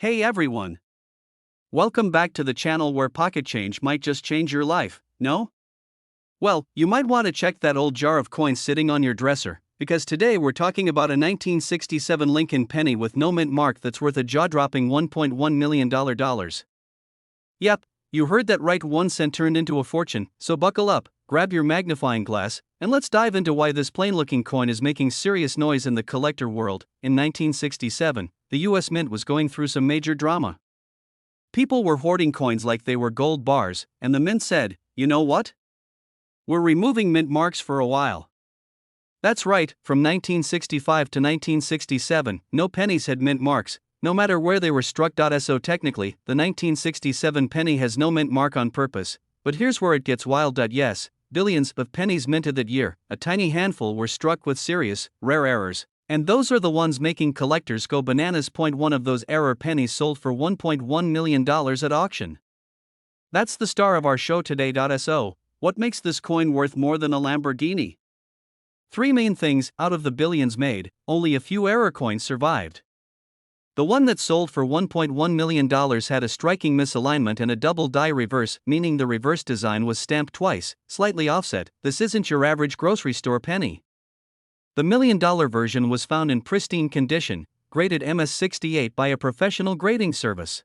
Hey everyone! Welcome back to the channel where pocket change might just change your life, no? Well, you might want to check that old jar of coins sitting on your dresser, because today we're talking about a 1967 Lincoln penny with no mint mark that's worth a jaw-dropping $1.1 million. Yep, you heard that right, 1 cent turned into a fortune, so buckle up, grab your magnifying glass, and let's dive into why this plain-looking coin is making serious noise in the collector world. In 1967, the US Mint was going through some major drama. People were hoarding coins like they were gold bars, and the mint said, "You know what? We're removing mint marks for a while." That's right, from 1965 to 1967, no pennies had mint marks, no matter where they were struck. So technically, the 1967 penny has no mint mark on purpose, but here's where it gets wild. Yes, billions of pennies minted that year, a tiny handful were struck with serious, rare errors. And those are the ones making collectors go bananas. One of those error pennies sold for $1.1 million at auction. That's the star of our show today. So, what makes this coin worth more than a Lamborghini? Three main things: out of the billions made, only a few error coins survived. The one that sold for $1.1 million had a striking misalignment and a double die reverse, meaning the reverse design was stamped twice, slightly offset. This isn't your average grocery store penny. The $1 million version was found in pristine condition, graded MS-68 by a professional grading service.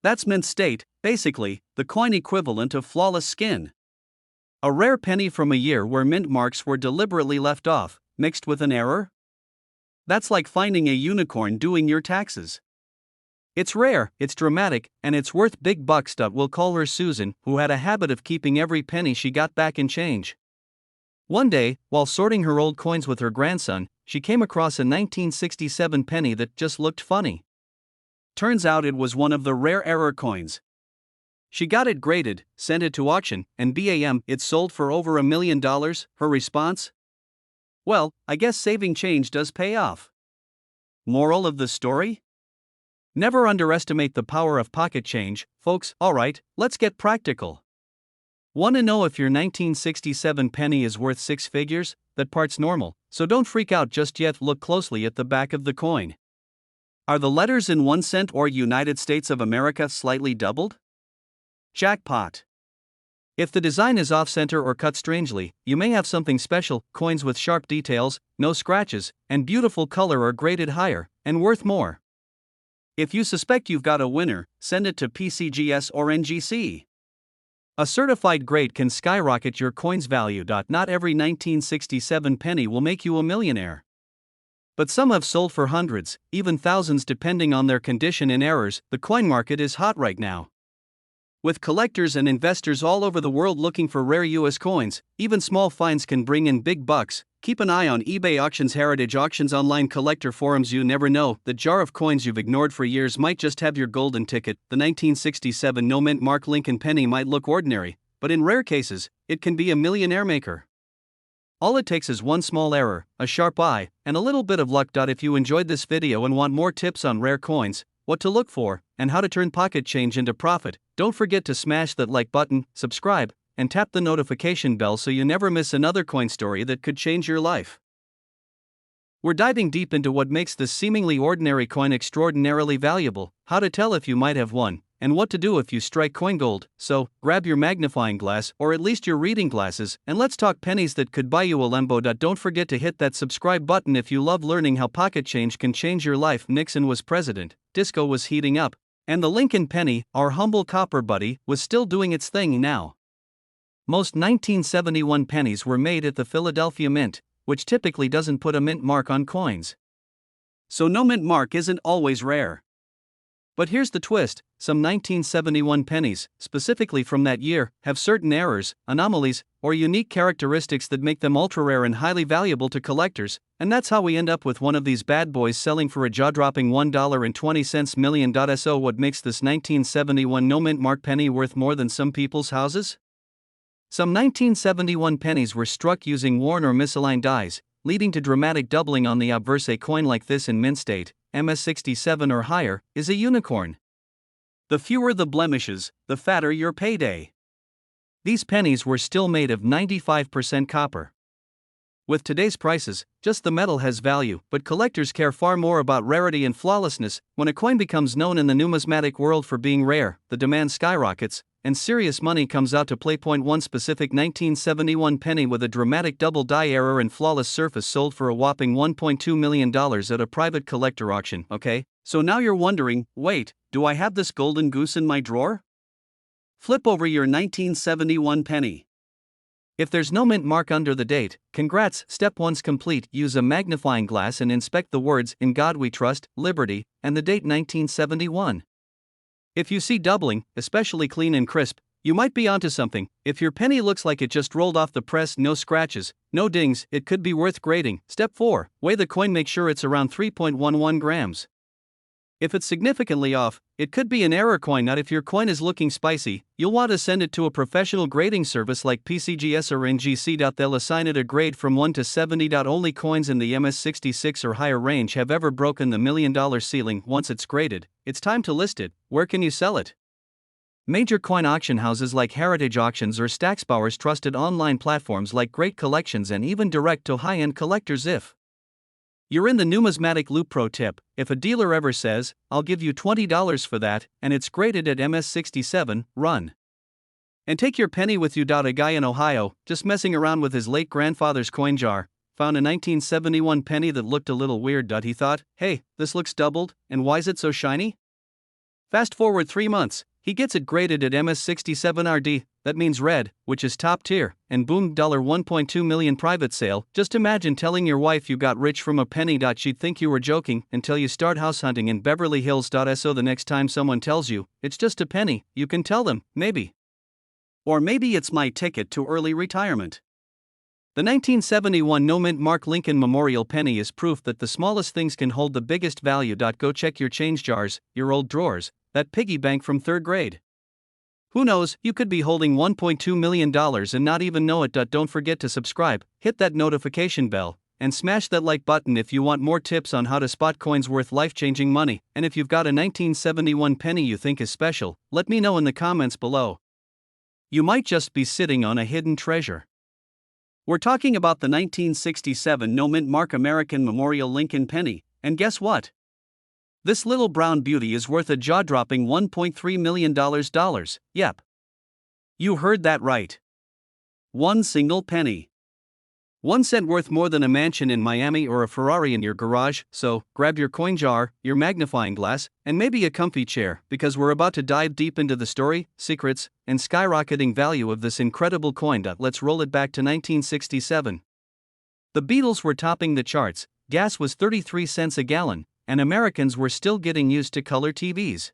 That's mint state, basically, the coin equivalent of flawless skin. A rare penny from a year where mint marks were deliberately left off, mixed with an error? That's like finding a unicorn doing your taxes. It's rare, it's dramatic, and it's worth big bucks. We'll call her Susan, who had a habit of keeping every penny she got back in change. One day, while sorting her old coins with her grandson, she came across a 1967 penny that just looked funny. Turns out it was one of the rare error coins. She got it graded, sent it to auction, and bam, it sold for over $1 million. Her response? Well, I guess saving change does pay off. Moral of the story? Never underestimate the power of pocket change, folks. Alright, let's get practical. Want to know if your 1967 penny is worth six figures? That part's normal, so don't freak out just yet. Look closely at the back of the coin. Are the letters in 1 cent or United States of America slightly doubled? Jackpot! If the design is off-center or cut strangely, you may have something special. Coins with sharp details, no scratches, and beautiful color are graded higher, and worth more. If you suspect you've got a winner, send it to PCGS or NGC. A certified grade can skyrocket your coin's value. Not every 1967 penny will make you a millionaire. But some have sold for hundreds, even thousands depending on their condition and errors. The coin market is hot right now. With collectors and investors all over the world looking for rare US coins, even small finds can bring in big bucks. Keep an eye on eBay auctions, heritage auctions, online collector forums. You never know, the jar of coins you've ignored for years might just have your golden ticket. The 1967 no mint mark Lincoln penny might look ordinary, but in rare cases, it can be a millionaire maker. All it takes is one small error, a sharp eye, and a little bit of luck. If you enjoyed this video and want more tips on rare coins, what to look for, and how to turn pocket change into profit, don't forget to smash that like button, subscribe, and tap the notification bell so you never miss another coin story that could change your life. We're diving deep into what makes this seemingly ordinary coin extraordinarily valuable, how to tell if you might have won, and what to do if you strike coin gold. So, grab your magnifying glass, or at least your reading glasses, and let's talk pennies that could buy you a Lambo. Don't forget to hit that subscribe button if you love learning how pocket change can change your life. Nixon was president, disco was heating up, and the Lincoln penny, our humble copper buddy, was still doing its thing now. Most 1971 pennies were made at the Philadelphia Mint, which typically doesn't put a mint mark on coins. So no mint mark isn't always rare. But here's the twist: some 1971 pennies, specifically from that year, have certain errors, anomalies, or unique characteristics that make them ultra-rare and highly valuable to collectors, and that's how we end up with one of these bad boys selling for a jaw-dropping $1.20 million. So what makes this 1971 no mint mark penny worth more than some people's houses? Some 1971 pennies were struck using worn or misaligned dies, leading to dramatic doubling on the obverse. A coin like this in mint state, MS-67 or higher, is a unicorn. The fewer the blemishes, the fatter your payday. These pennies were still made of 95% copper. With today's prices, just the metal has value, but collectors care far more about rarity and flawlessness. When a coin becomes known in the numismatic world for being rare, the demand skyrockets, and serious money comes out to play. One specific 1971 penny with a dramatic double die error and flawless surface sold for a whopping $1.2 million at a private collector auction. Okay, so now you're wondering, wait, do I have this golden goose in my drawer? Flip over your 1971 penny. If there's no mint mark under the date, congrats, step 1's complete. Use a magnifying glass and inspect the words "In God We Trust," "Liberty," and the date 1971. If you see doubling, especially clean and crisp, you might be onto something. If your penny looks like it just rolled off the press, no scratches, no dings, it could be worth grading. Step 4. Weigh the coin, make sure it's around 3.11 grams. If it's significantly off, it could be an error coin. Not if your coin is looking spicy, you'll want to send it to a professional grading service like PCGS or NGC. They'll assign it a grade from 1 to 70. Only coins in the MS66 or higher range have ever broken the $1 million ceiling. Once it's graded, it's time to list it. Where can you sell it? Major coin auction houses like Heritage Auctions or Stacksbauer's, trusted online platforms like Great Collections, and even direct to high-end collectors. If you're in the numismatic loop, pro tip: if a dealer ever says, "I'll give you $20 for that," and it's graded at MS67, run. And take your penny with you. A guy in Ohio, just messing around with his late grandfather's coin jar, found a 1971 penny that looked a little weird. He thought, "Hey, this looks doubled, and why's it so shiny?" Fast forward 3 months, he gets it graded at MS67 RD, that means red, which is top tier, and boom, $1.2 million private sale. Just imagine telling your wife you got rich from a penny. She'd think you were joking until you start house hunting in Beverly Hills. So the next time someone tells you it's just a penny, you can tell them, maybe. Or maybe it's my ticket to early retirement. The 1971 no mint mark Lincoln Memorial penny is proof that the smallest things can hold the biggest value. Go check your change jars, your old drawers, that piggy bank from 3rd grade. Who knows, you could be holding $1.2 million and not even know it. Don't forget to subscribe, hit that notification bell, and smash that like button if you want more tips on how to spot coins worth life-changing money. And if you've got a 1971 penny you think is special, let me know in the comments below. You might just be sitting on a hidden treasure. We're talking about the 1967 no mint mark American Memorial Lincoln penny, and guess what? This little brown beauty is worth a jaw-dropping $1.3 million. Yep. You heard that right. One single penny. 1 cent worth more than a mansion in Miami or a Ferrari in your garage. So, grab your coin jar, your magnifying glass, and maybe a comfy chair, because we're about to dive deep into the story, secrets, and skyrocketing value of this incredible coin. Let's roll it back to 1967. The Beatles were topping the charts, gas was 33 cents a gallon, and Americans were still getting used to color TVs.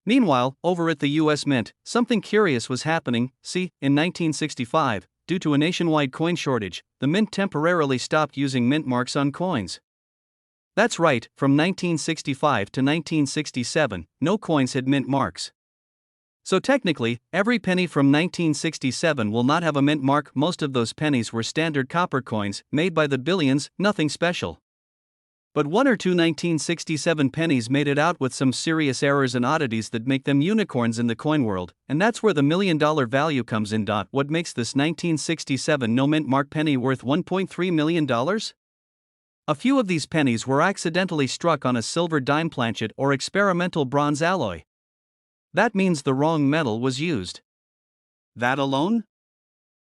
Meanwhile, over at the US Mint, something curious was happening. See, in 1965, due to a nationwide coin shortage, the Mint temporarily stopped using mint marks on coins. That's right, from 1965 to 1967, no coins had mint marks. So technically, every penny from 1967 will not have a mint mark. Most of those pennies were standard copper coins, made by the billions, nothing special. But 1 or 2 1967 pennies made it out with some serious errors and oddities that make them unicorns in the coin world, and that's where the $1 million value comes in. What makes this 1967 no mint mark penny worth $1.3 million? A few of these pennies were accidentally struck on a silver dime planchet or experimental bronze alloy. That means the wrong metal was used. That alone?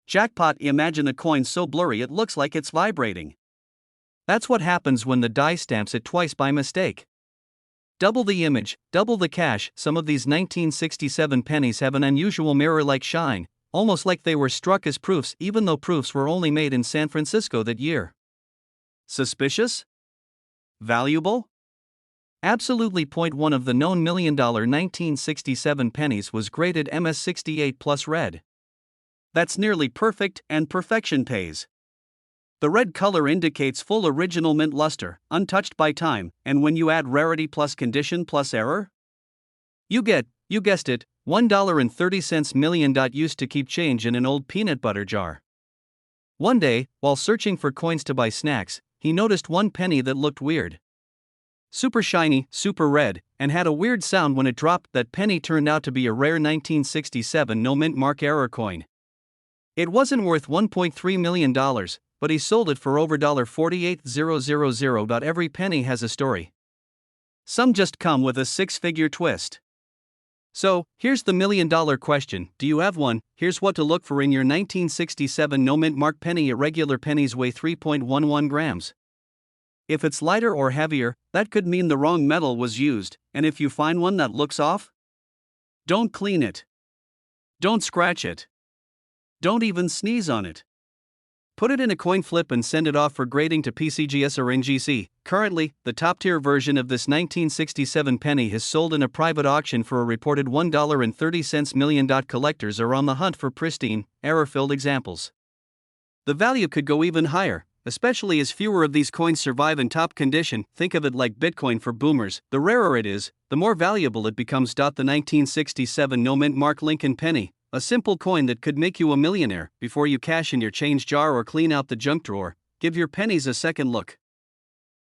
Jackpot! Imagine a coin so blurry it looks like it's vibrating. That's what happens when the die stamps it twice by mistake. Double the image, double the cash. Some of these 1967 pennies have an unusual mirror-like shine, almost like they were struck as proofs, even though proofs were only made in San Francisco that year. Suspicious? Valuable? Absolutely. One of the known $1 million 1967 pennies was graded MS68 plus red. That's nearly perfect, and perfection pays. The red color indicates full original mint luster, untouched by time, and when you add rarity plus condition plus error, you guessed it, $1.30 million. Used to keep change in an old peanut butter jar. One day, while searching for coins to buy snacks, he noticed one penny that looked weird. Super shiny, super red, and had a weird sound when it dropped. That penny turned out to be a rare 1967 no mint mark error coin. It wasn't worth $1.3 million, but he sold it for over $48,000. Every penny has a story. Some just come with a six-figure twist. So, here's the million-dollar question: do you have one? Here's what to look for in your 1967 no-mint mark penny. Irregular pennies weigh 3.11 grams. If it's lighter or heavier, that could mean the wrong metal was used, and if you find one that looks off, don't clean it. Don't scratch it. Don't even sneeze on it. Put it in a coin flip and send it off for grading to PCGS or NGC. Currently, the top-tier version of this 1967 penny is sold in a private auction for a reported $1.30 million. Collectors are on the hunt for pristine, error-filled examples. The value could go even higher, especially as fewer of these coins survive in top condition. Think of it like Bitcoin for boomers: the rarer it is, the more valuable it becomes. The 1967 no-mint mark Lincoln penny, a simple coin that could make you a millionaire. Before you cash in your change jar or clean out the junk drawer, give your pennies a second look.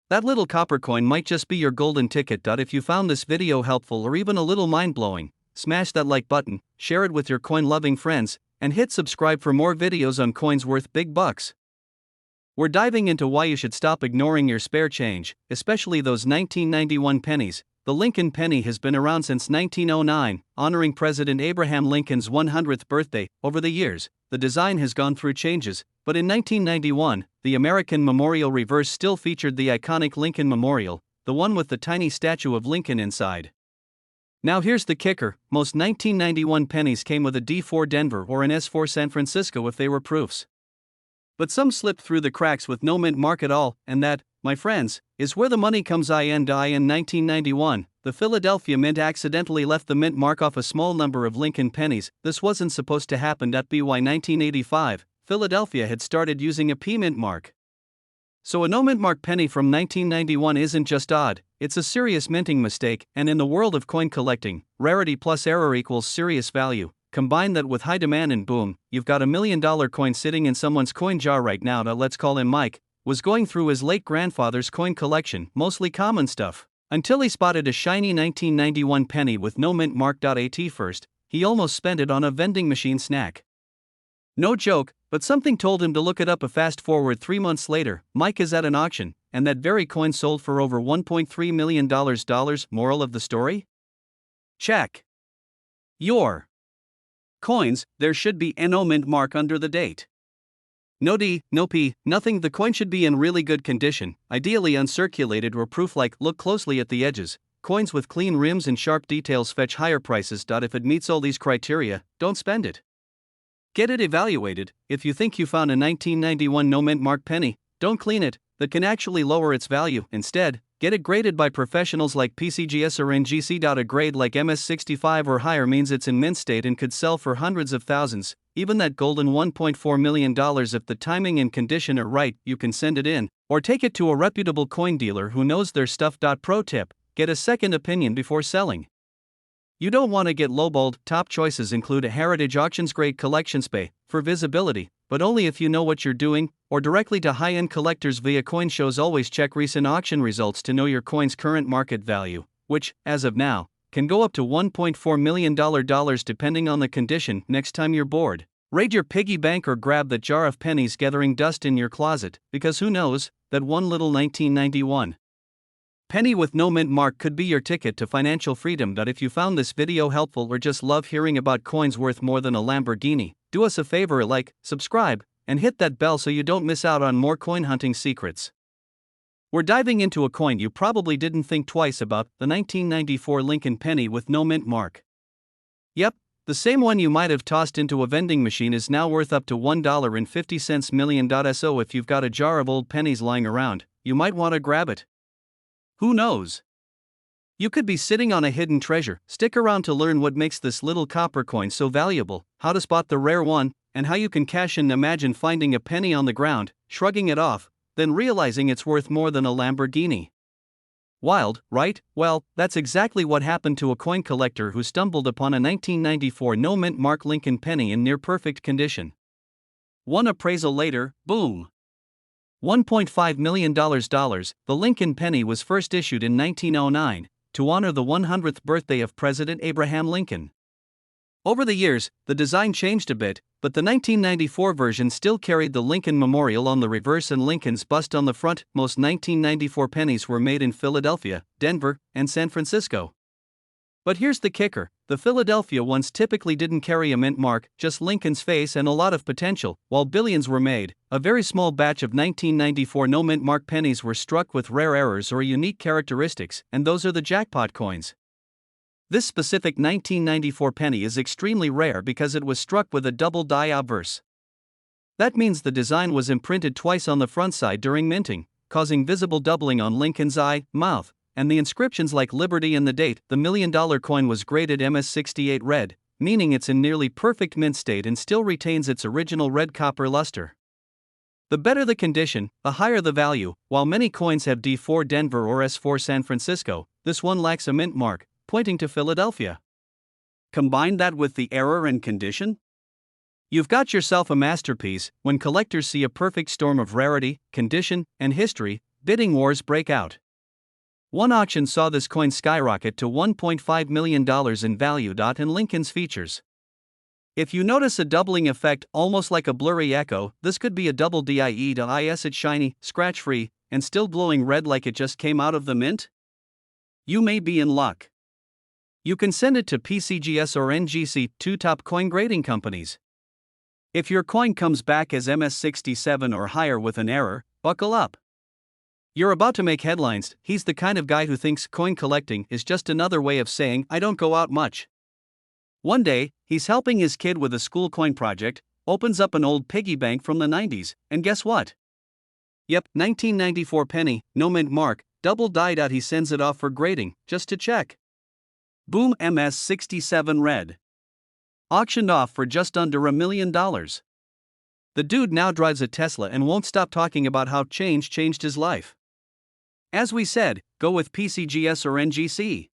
That little copper coin might just be your golden ticket. If you found this video helpful or even a little mind-blowing, smash that like button, share it with your coin-loving friends, and hit subscribe for more videos on coins worth big bucks. We're diving into why you should stop ignoring your spare change, especially those 1991 pennies. The Lincoln penny has been around since 1909, honoring President Abraham Lincoln's 100th birthday. Over the years, the design has gone through changes, but in 1991, the American Memorial reverse still featured the iconic Lincoln Memorial, the one with the tiny statue of Lincoln inside. Now here's the kicker: most 1991 pennies came with a D4 Denver or an S4 San Francisco if they were proofs. But some slipped through the cracks with no mint mark at all, and that, my friends, is where the money comes in. In 1991, the Philadelphia Mint accidentally left the mint mark off a small number of Lincoln pennies. This wasn't supposed to happen. By 1985, Philadelphia had started using a P mint mark. So a no mint mark penny from 1991 isn't just odd, it's a serious minting mistake. And in the world of coin collecting, rarity plus error equals serious value. Combine that with high demand and boom, you've got $1 million coin sitting in someone's coin jar right now. Let's call him Mike. Was going through his late grandfather's coin collection, mostly common stuff, until he spotted a shiny 1991 penny with no mint mark. At first, he almost spent it on a vending machine snack. No joke, but something told him to look it up. Fast forward 3 months later, Mike is at an auction, and that very coin sold for over $1.3 million. Moral of the story? Check your coins, there should be a no mint mark under the date. No D, no P, nothing. The coin should be in really good condition, ideally uncirculated or proof-like. Look closely at the edges. Coins with clean rims and sharp details fetch higher prices. If it meets all these criteria, don't spend it. Get it evaluated. If you think you found a 1991 no mint mark penny, don't clean it. That can actually lower its value. Instead, get it graded by professionals like PCGS or NGC. A grade like MS65 or higher means it's in mint state and could sell for hundreds of thousands. Even that golden $1.4 million. If the timing and condition are right, you can send it in, or take it to a reputable coin dealer who knows their stuff. Pro tip: get a second opinion before selling. You don't want to get lowballed. Top choices include a Heritage Auctions grade collection spay, for visibility, but only if you know what you're doing, or directly to high-end collectors via coin shows. Always check recent auction results to know your coin's current market value, which, as of now, can go up to $1.4 million depending on the condition. Next time you're bored, raid your piggy bank or grab that jar of pennies gathering dust in your closet, because who knows, that one little 1991 penny with no mint mark could be your ticket to financial freedom. If you found this video helpful or just love hearing about coins worth more than a Lamborghini, do us a favor: like, subscribe, and hit that bell so you don't miss out on more coin hunting secrets. We're diving into a coin you probably didn't think twice about: the 1994 Lincoln penny with no mint mark. Yep, the same one you might have tossed into a vending machine is now worth up to $1.50 million. So if you've got a jar of old pennies lying around, you might want to grab it. Who knows? You could be sitting on a hidden treasure. Stick around to learn what makes this little copper coin so valuable, how to spot the rare one, and how you can cash in. Imagine finding a penny on the ground, shrugging it off, then realizing it's worth more than a Lamborghini. Wild, right? Well, that's exactly what happened to a coin collector who stumbled upon a 1994 no mint mark Lincoln penny in near perfect condition. One appraisal later, boom! $1.5 million. The Lincoln penny was first issued in 1909 to honor the 100th birthday of President Abraham Lincoln. Over the years, the design changed a bit, but the 1994 version still carried the Lincoln Memorial on the reverse and Lincoln's bust on the front. Most 1994 pennies were made in Philadelphia, Denver, and San Francisco. But here's the kicker: the Philadelphia ones typically didn't carry a mint mark, just Lincoln's face and a lot of potential. While billions were made, a very small batch of 1994 no mint mark pennies were struck with rare errors or unique characteristics, and those are the jackpot coins. This specific 1994 penny is extremely rare because it was struck with a double die obverse. That means the design was imprinted twice on the front side during minting, causing visible doubling on Lincoln's eye, mouth, and the inscriptions like Liberty and the date. The $1 million coin was graded MS68 red, meaning it's in nearly perfect mint state and still retains its original red copper luster. The better the condition, the higher the value. While many coins have D4 Denver or S4 San Francisco, this one lacks a mint mark, pointing to Philadelphia. Combine that with the error and condition? You've got yourself a masterpiece. When collectors see a perfect storm of rarity, condition, and history, bidding wars break out. One auction saw this coin skyrocket to $1.5 million in value. And Lincoln's features. If you notice a doubling effect almost like a blurry echo, this could be a double DIE. It's shiny, scratch-free, and still glowing red like it just came out of the mint? You may be in luck. You can send it to PCGS or NGC, two top coin grading companies. If your coin comes back as MS67 or higher with an error, buckle up. You're about to make headlines. He's the kind of guy who thinks coin collecting is just another way of saying I don't go out much. One day, he's helping his kid with a school coin project, opens up an old piggy bank from the 90s, and guess what? Yep, 1994 penny, no mint mark, double die. He sends it off for grading, just to check. Boom, MS67 red. Auctioned off for just under $1 million. The dude now drives a Tesla and won't stop talking about how change changed his life. As we said, go with PCGS or NGC.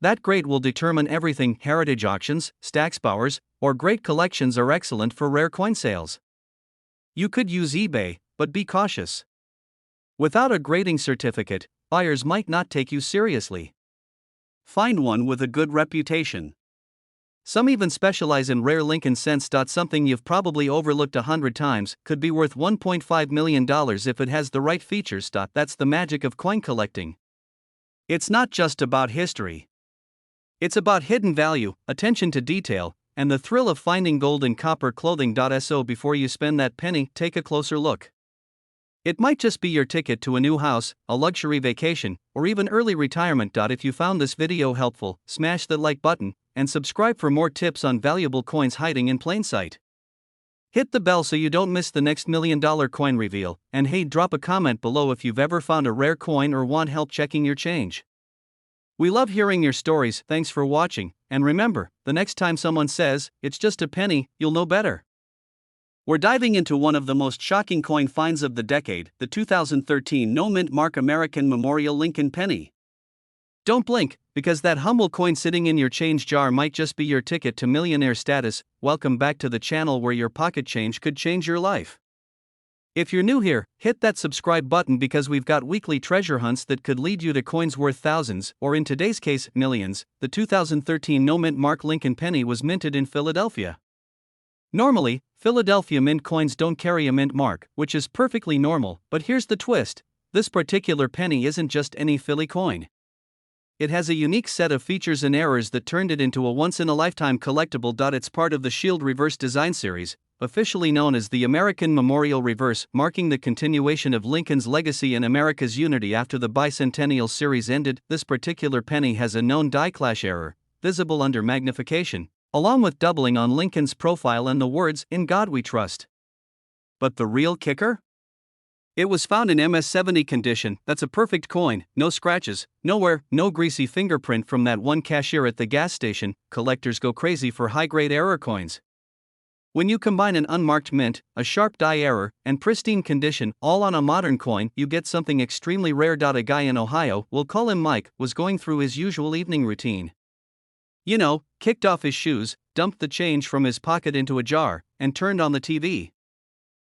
That grade will determine everything. Heritage auctions, Stacksbauers, or great collections are excellent for rare coin sales. You could use eBay, but be cautious. Without a grading certificate, buyers might not take you seriously. Find one with a good reputation. Some even specialize in rare Lincoln cents. Something you've probably overlooked 100 times could be worth $1.5 million if it has the right features. That's the magic of coin collecting. It's not just about history. It's about hidden value, attention to detail, and the thrill of finding gold in copper clothing. So before you spend that penny, take a closer look. It might just be your ticket to a new house, a luxury vacation, or even early retirement. If you found this video helpful, smash the like button, and subscribe for more tips on valuable coins hiding in plain sight. Hit the bell so you don't miss the next $1 million coin reveal, and hey, drop a comment below if you've ever found a rare coin or want help checking your change. We love hearing your stories. Thanks for watching, and remember, the next time someone says, it's just a penny, you'll know better. We're diving into one of the most shocking coin finds of the decade, the 2013 no mint mark American Memorial Lincoln penny. Don't blink, because that humble coin sitting in your change jar might just be your ticket to millionaire status. Welcome back to the channel where your pocket change could change your life. If you're new here, hit that subscribe button because we've got weekly treasure hunts that could lead you to coins worth thousands, or in today's case, millions. The 2013 no mint mark Lincoln penny was minted in Philadelphia. Normally, Philadelphia mint coins don't carry a mint mark, which is perfectly normal, but here's the twist: this particular penny isn't just any Philly coin. It has a unique set of features and errors that turned it into a once-in-a-lifetime collectible. It's part of the Shield Reverse design series, officially known as the American Memorial Reverse, marking the continuation of Lincoln's legacy and America's unity after the bicentennial series ended. This particular penny has a known die clash error, visible under magnification, along with doubling on Lincoln's profile and the words, "In God We Trust." But the real kicker? It was found in MS70 condition. That's a perfect coin, no scratches, no wear, no greasy fingerprint from that one cashier at the gas station. Collectors go crazy for high-grade error coins. When you combine an unmarked mint, a sharp die error, and pristine condition, all on a modern coin, you get something extremely rare. A guy in Ohio, we'll call him Mike, was going through his usual evening routine. You know, kicked off his shoes, dumped the change from his pocket into a jar, and turned on the TV.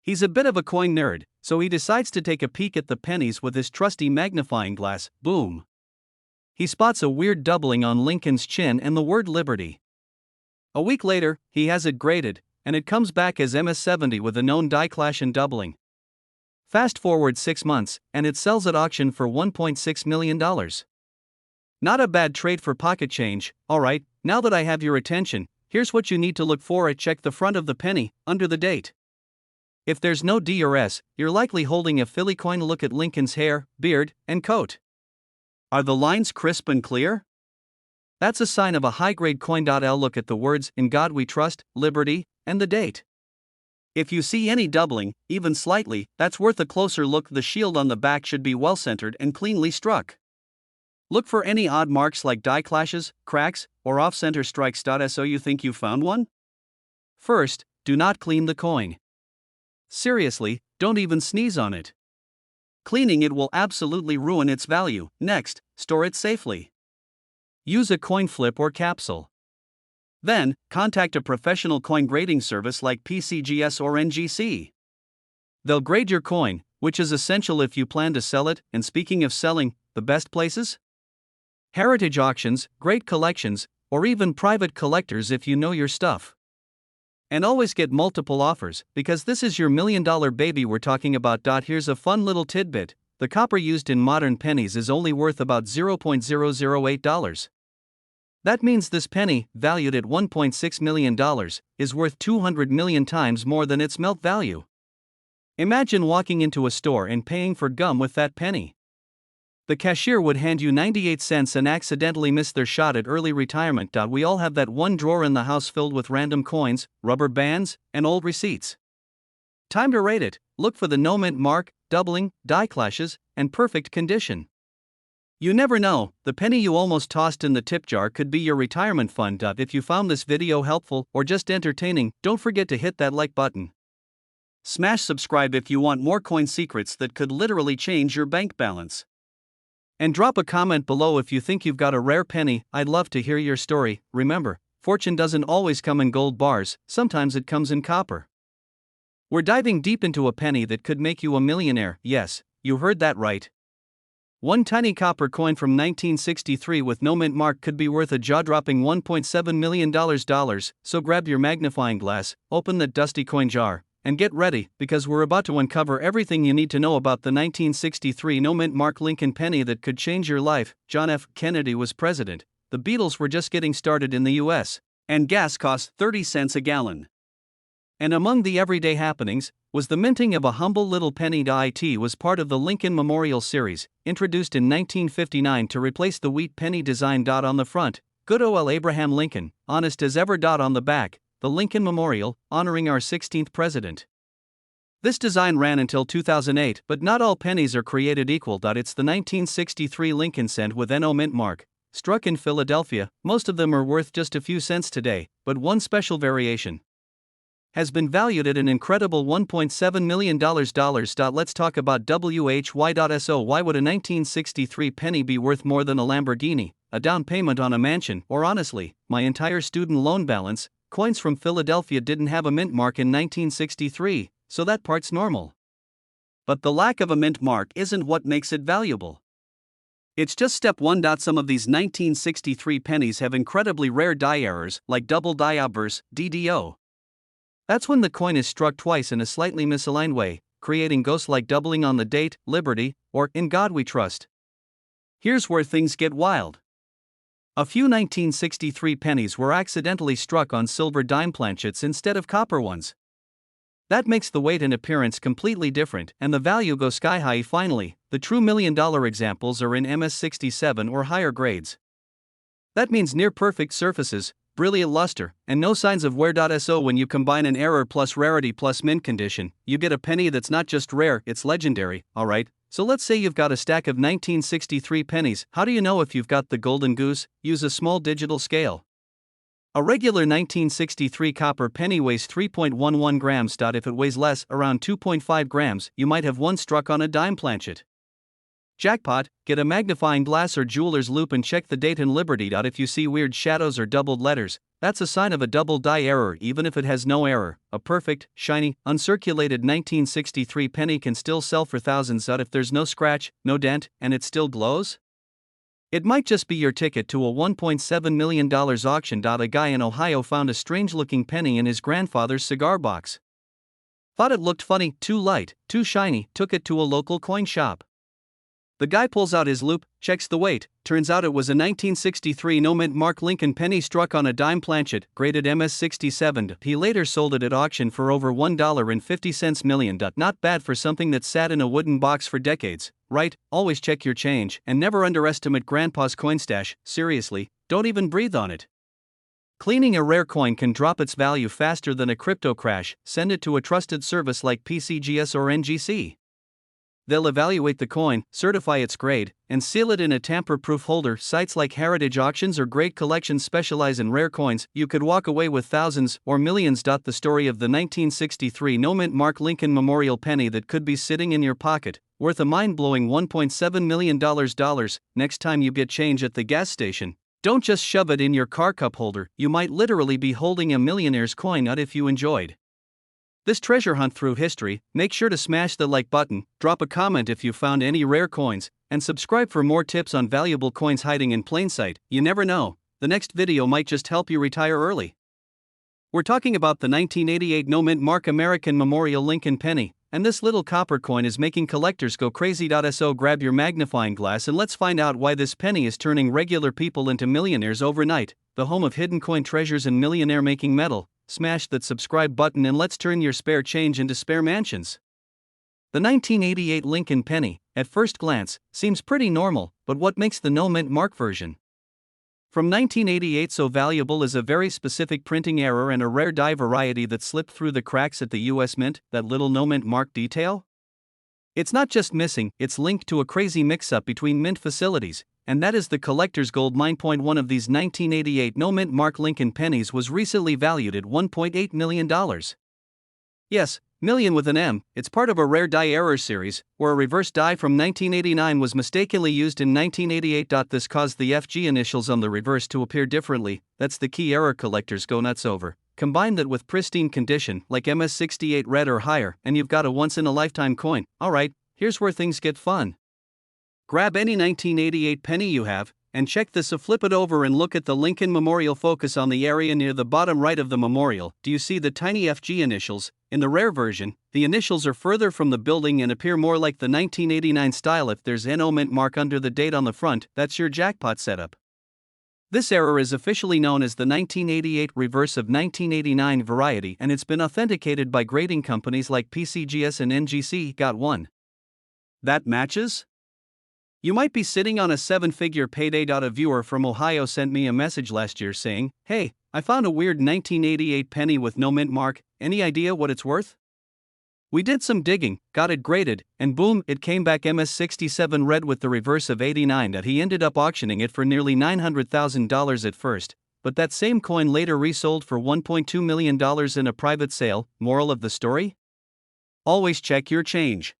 He's a bit of a coin nerd, so he decides to take a peek at the pennies with his trusty magnifying glass. Boom! He spots a weird doubling on Lincoln's chin and the word Liberty. A week later, he has it graded, and it comes back as MS70 with a known die clash and doubling. Fast forward 6 months, and it sells at auction for $1.6 million. Not a bad trade for pocket change. Alright, now that I have your attention, here's what you need to look for. Check the front of the penny, under the date. If there's no D or S, you're likely holding a Philly coin. Look at Lincoln's hair, beard, and coat. Are the lines crisp and clear? That's a sign of a high-grade coin. Look at the words, "In God We Trust," "Liberty," and the date. If you see any doubling, even slightly, that's worth a closer look. The shield on the back should be well-centered and cleanly struck. Look for any odd marks like die clashes, cracks, or off-center strikes. So you think you found one? First, do not clean the coin. Seriously, don't even sneeze on it. Cleaning it will absolutely ruin its value. Next, store it safely. Use a coin flip or capsule. Then, contact a professional coin grading service like PCGS or NGC. They'll grade your coin, which is essential if you plan to sell it. And speaking of selling, the best places? Heritage auctions, great collections, or even private collectors if you know your stuff. And always get multiple offers, because this is your $1,000,000 baby we're talking about. Here's a fun little tidbit: the copper used in modern pennies is only worth about $0.008. That means this penny, valued at $1.6 million, is worth 200 million times more than its melt value. Imagine walking into a store and paying for gum with that penny. The cashier would hand you 98 cents and accidentally miss their shot at early retirement. We all have that one drawer in the house filled with random coins, rubber bands, and old receipts. Time to rate it. Look for the no mint mark, doubling, die clashes, and perfect condition. You never know, the penny you almost tossed in the tip jar could be your retirement fund. If you found this video helpful or just entertaining, don't forget to hit that like button. Smash subscribe if you want more coin secrets that could literally change your bank balance. And drop a comment below if you think you've got a rare penny. I'd love to hear your story. Remember, fortune doesn't always come in gold bars, sometimes it comes in copper. We're diving deep into a penny that could make you a millionaire. Yes, you heard that right. One tiny copper coin from 1963 with no mint mark could be worth a jaw-dropping $1.7 million. So grab your magnifying glass, open that dusty coin jar, and get ready, because we're about to uncover everything you need to know about the 1963 no mint mark Lincoln penny that could change your life. John F. Kennedy was president, the Beatles were just getting started in the US, and gas cost 30 cents a gallon. And among the everyday happenings was the minting of a humble little penny. It was part of the Lincoln Memorial Series, introduced in 1959 to replace the wheat penny design. On the front, good ol' Abraham Lincoln, honest as ever. On the back, the Lincoln Memorial, honoring our 16th president. This design ran until 2008, but not all pennies are created equal. It's the 1963 Lincoln cent with NO mint mark, struck in Philadelphia. Most of them are worth just a few cents today, but one special variation has been valued at an incredible $1.7 million. Let's talk about WHY.so. Why would a 1963 penny be worth more than a Lamborghini, a down payment on a mansion, or honestly, my entire student loan balance? Coins from Philadelphia didn't have a mint mark in 1963, so that part's normal. But the lack of a mint mark isn't what makes it valuable. It's just step 1. Some of these 1963 pennies have incredibly rare die errors, like double die obverse, DDO. That's when the coin is struck twice in a slightly misaligned way, creating ghost-like doubling on the date, Liberty, or In God We Trust. Here's where things get wild. A few 1963 pennies were accidentally struck on silver dime planchets instead of copper ones. That makes the weight and appearance completely different, and the value goes sky high. Finally, the true $1 million examples are in MS67 or higher grades. That means near-perfect surfaces, brilliant luster, and no signs of wear. So when you combine an error plus rarity plus mint condition, you get a penny that's not just rare, it's legendary. Alright, so let's say you've got a stack of 1963 pennies. How do you know if you've got the golden goose? Use a small digital scale. A regular 1963 copper penny weighs 3.11 grams. If it weighs less, around 2.5 grams, you might have one struck on a dime planchet. Jackpot, get a magnifying glass or jeweler's loupe and check the date and Liberty. If you see weird shadows or doubled letters, that's a sign of a double die error. Even if it has no error, a perfect, shiny, uncirculated 1963 penny can still sell for thousands. If there's no scratch, no dent, and it still glows? It might just be your ticket to a $1.7 million auction. A guy in Ohio found a strange-looking penny in his grandfather's cigar box. Thought it looked funny, too light, too shiny, took it to a local coin shop. The guy pulls out his loupe, checks the weight, turns out it was a 1963 no-mint Mark Lincoln penny struck on a dime planchet, graded MS-67. He later sold it at auction for over $1.50 million. Not bad for something that sat in a wooden box for decades, right? Always check your change, and never underestimate Grandpa's coin stash. Seriously, don't even breathe on it. Cleaning a rare coin can drop its value faster than a crypto crash. Send it to a trusted service like PCGS or NGC. They'll evaluate the coin, certify its grade, and seal it in a tamper-proof holder. Sites like Heritage Auctions or Great Collections specialize in rare coins. You could walk away with thousands or millions. The story of the 1963 no-mint Mark Lincoln Memorial penny that could be sitting in your pocket, worth a mind-blowing $1.7 million. Next time you get change at the gas station, don't just shove it in your car cup holder. You might literally be holding a millionaire's coin. If you enjoyed this treasure hunt through history, make sure to smash the like button, drop a comment if you found any rare coins, and subscribe for more tips on valuable coins hiding in plain sight. You never know, the next video might just help you retire early. We're talking about the 1988 no-mint Mark American Memorial Lincoln penny, and this little copper coin is making collectors go crazy. So grab your magnifying glass and let's find out why this penny is turning regular people into millionaires overnight. The home of hidden coin treasures and millionaire-making metal. Smash that subscribe button and let's turn your spare change into spare mansions. The 1988 Lincoln penny, at first glance, seems pretty normal, but what makes the no-mint Mark version from 1988 so valuable is a very specific printing error and a rare die variety that slipped through the cracks at the US Mint. That little no-mint Mark detail? It's not just missing, it's linked to a crazy mix-up between mint facilities, and that is the collector's gold mine. One of these 1988 no-mint Mark Lincoln pennies was recently valued at $1.8 million. Yes, million with an M. It's part of a rare die error series, where a reverse die from 1989 was mistakenly used in 1988. This caused the FG initials on the reverse to appear differently. That's the key error collectors go nuts over. Combine that with pristine condition, like MS-68 red or higher, and you've got a once-in-a-lifetime coin. Alright, here's where things get fun. Grab any 1988 penny you have, and check this. Flip it over and look at the Lincoln Memorial. Focus on the area near the bottom right of the memorial. Do you see the tiny FG initials? In the rare version, the initials are further from the building and appear more like the 1989 style. If there's an no-mint Mark under the date on the front, that's your jackpot setup. This error is officially known as the 1988 reverse of 1989 variety, and it's been authenticated by grading companies like PCGS and NGC. Got one that matches? You might be sitting on a 7-figure payday. A viewer from Ohio sent me a message last year saying, "Hey, I found a weird 1988 penny with no mint Mark. Any idea what it's worth?" We did some digging, got it graded, and boom, it came back MS-67 red with the reverse of 89. He ended up auctioning it for nearly $900,000 at first, but that same coin later resold for $1.2 million in a private sale. Moral of the story? Always check your change.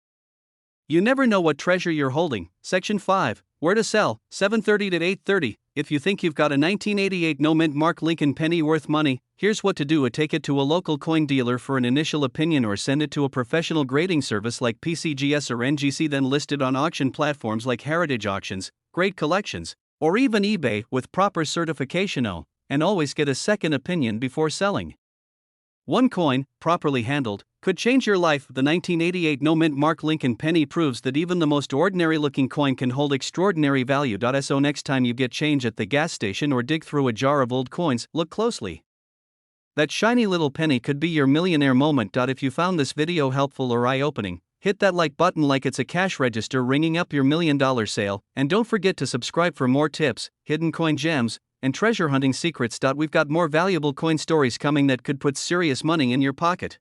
You never know what treasure you're holding. Section 5, where to sell, 7:30 to 8:30. If you think you've got a 1988 no-mint Mark Lincoln penny worth money, here's what to do. Take it to a local coin dealer for an initial opinion or send it to a professional grading service like PCGS or NGC, then list it on auction platforms like Heritage Auctions, Great Collections, or even eBay with proper certification. And always get a second opinion before selling. One coin, properly handled, could change your life. The 1988 no-mint Mark Lincoln penny proves that even the most ordinary-looking coin can hold extraordinary value. So next time you get change at the gas station or dig through a jar of old coins, look closely. That shiny little penny could be your millionaire moment. If you found this video helpful or eye-opening, hit that like button like it's a cash register ringing up your $1 million sale, and don't forget to subscribe for more tips, hidden coin gems, and treasure hunting secrets. We've got more valuable coin stories coming that could put serious money in your pocket.